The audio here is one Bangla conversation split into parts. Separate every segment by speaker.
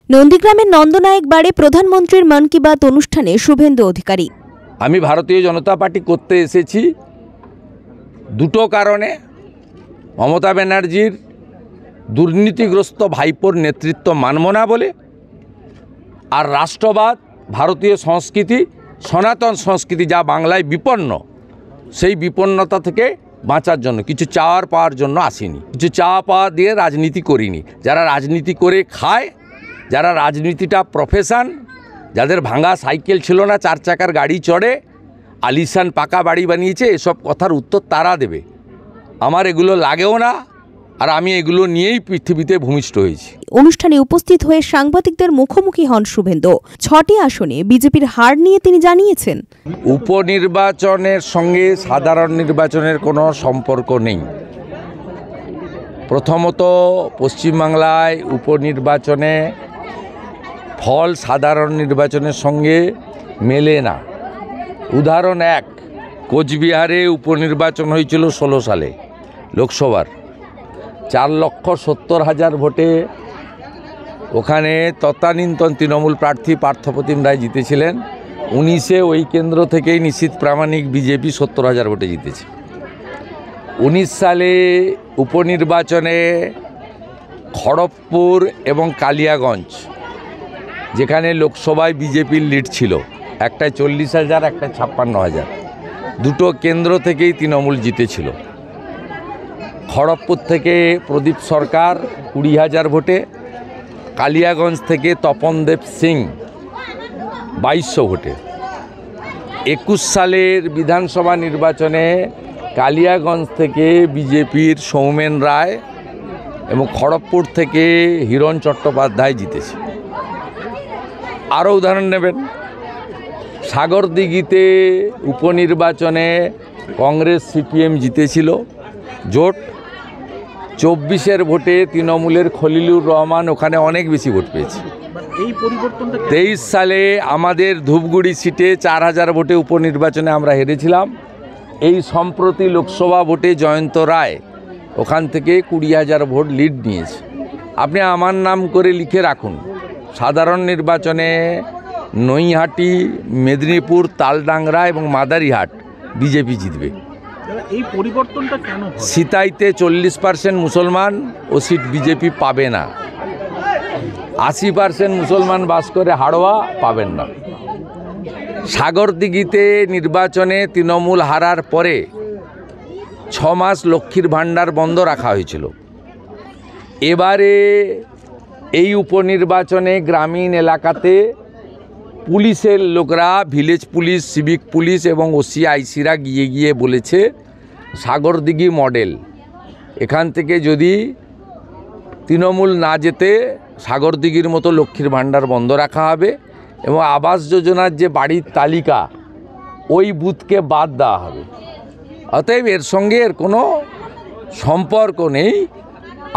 Speaker 1: নন্দীগ্রামের নন্দনায়ক বাড়ে প্রধানমন্ত্রীর মন কি বাত অনুষ্ঠানে শুভেন্দু অধিকারী।
Speaker 2: আমি ভারতীয় জনতা পার্টি করতে এসেছি দুটো কারণে। মমতা ব্যানার্জির দুর্নীতিগ্রস্ত ভাইপোর নেতৃত্ব মানব না বলে, আর রাষ্ট্রবাদ, ভারতীয় সংস্কৃতি, সনাতন সংস্কৃতি যা বাংলায় বিপন্ন, সেই বিপন্নতা থেকে বাঁচার জন্য, কিছু চাওয়ার পাওয়ার জন্য আসিনি। কিছু চাওয়া পাওয়া দিয়ে রাজনীতি করিনি। যারা রাজনীতি করে খায়, যারা রাজনীতিটা প্রফেশন, যাদের ভাঙা সাইকেল ছিল না, 4 চাকার গাড়ি চড়ে, আলিশান পাকা বাড়ি বানিয়েছে, এসব কথার উত্তর তারা দেবে। আমার এগুলো লাগেও না, আর আমি এগুলো নিয়েই পৃথিবীতে ভূমিষ্ঠ হয়েছি।
Speaker 1: অনুষ্ঠানে উপস্থিত হয়ে সাংবাদিকদের মুখোমুখি হন শুভেন্দু। 6টি আসনে বিজেপির হার নিয়ে তিনি জানিয়েছেন,
Speaker 2: উপনির্বাচনের সঙ্গে সাধারণ নির্বাচনের কোনো সম্পর্ক নেই। প্রথমত, পশ্চিমবাংলায় উপনির্বাচনে ফল সাধারণ নির্বাচনের সঙ্গে মেলে না। উদাহরণ 1, কোচবিহারে উপনির্বাচন হয়েছিল 16 সালে লোকসভার, 4,70,000 ভোটে ওখানে তৎকালীন তৃণমূল প্রার্থী পার্থপ্রতিম রায় জিতেছিলেন। 19-এ ওই কেন্দ্র থেকেই নিশ্চিত প্রামাণিক বিজেপি 70,000 ভোটে জিতেছে। 19 সালে উপনির্বাচনে খড়গপুর এবং কালিয়াগঞ্জ, যেখানে লোকসভায় বিজেপির লিড ছিল, একটায় 40,000, একটায় 56,000, দুটো কেন্দ্র থেকেই তৃণমূল জিতেছিল। খড়গপুর থেকে প্রদীপ সরকার 20,000 ভোটে, কালিয়াগঞ্জ থেকে তপনদেব সিং 2200 ভোটে। 21 সালের বিধানসভা নির্বাচনে কালিয়াগঞ্জ থেকে বিজেপির সৌমেন রায় এবং খড়গপুর থেকে হিরণ চট্টোপাধ্যায় জিতেছে। আরও উদাহরণ নেবেন, সাগরদিঘিতে উপনির্বাচনে কংগ্রেস সিপিএম জিতেছিল জোট। 24-এর ভোটে তৃণমূলের খলিলুর রহমান ওখানে অনেক বেশি ভোট পেয়েছে। 23 সালে আমাদের ধূপগুড়ি সিটে 4,000 ভোটে উপনির্বাচনে আমরা হেরেছিলাম। এই সম্প্রতি লোকসভা ভোটে জয়ন্ত রায় ওখান থেকে 20,000 ভোট লিড নিয়েছে। আপনি আমার নাম করে লিখে রাখুন, সাধারণ নির্বাচনে নৈহাটি, মেদিনীপুর, তালডাংরা এবং মাদারিহাট বিজেপি জিতবে।
Speaker 3: এই পরিবর্তনটা কেন?
Speaker 2: সিতাইতে 40% মুসলমান, ও সিট বিজেপি পাবে না। 80% মুসলমান বাস করে হাড়োয়া, পাবেন না। সাগরদিঘিতে নির্বাচনে তৃণমূল হারার পরে 6 মাস লক্ষ্মীর ভাণ্ডার বন্ধ রাখা হয়েছিল। এবারে এই উপনির্বাচনে গ্রামীণ এলাকাতে পুলিশের লোকরা, ভিলেজ পুলিশ, সিভিক পুলিশ এবং ওসিআইসিরা গিয়ে বলেছে সাগরদিঘি মডেল, এখান থেকে যদি তৃণমূল না যেতে সাগরদিঘির মতো লক্ষ্মীর ভাণ্ডার বন্ধ রাখা হবে এবং আবাস যোজনার যে বাড়ির তালিকা, ওই বুথকে বাদ দেওয়া হবে। অতএব এর সঙ্গে এর কোনো সম্পর্ক নেই।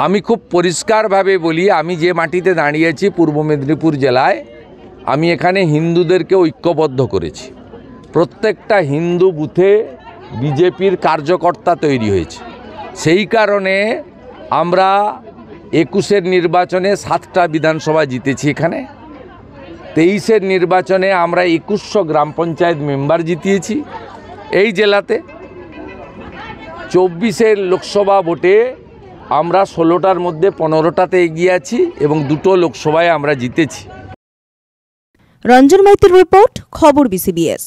Speaker 2: আমি খুব পরিষ্কারভাবে বলি, আমি যে মাটিতে দাঁড়িয়েছি পূর্ব মেদিনীপুর জেলায়, আমি এখানে হিন্দুদেরকে ঐক্যবদ্ধ করেছি। প্রত্যেকটা হিন্দু বুথে বিজেপির কার্যকর্তা তৈরি হয়েছে। সেই কারণে আমরা 21-এর নির্বাচনে 7টা বিধানসভা জিতেছি। এখানে 23-এর নির্বাচনে আমরা 2100 গ্রাম পঞ্চায়েত মেম্বার জিতিয়েছি এই জেলাতে। 24-এর লোকসভা ভোটে আমরা 16টার মধ্যে 15টাতে এগিয়ে আছি এবং 2টো লোকসভায় আমরা জিতেছি।
Speaker 1: রঞ্জন মাইতির রিপোর্ট, খবর BCBS।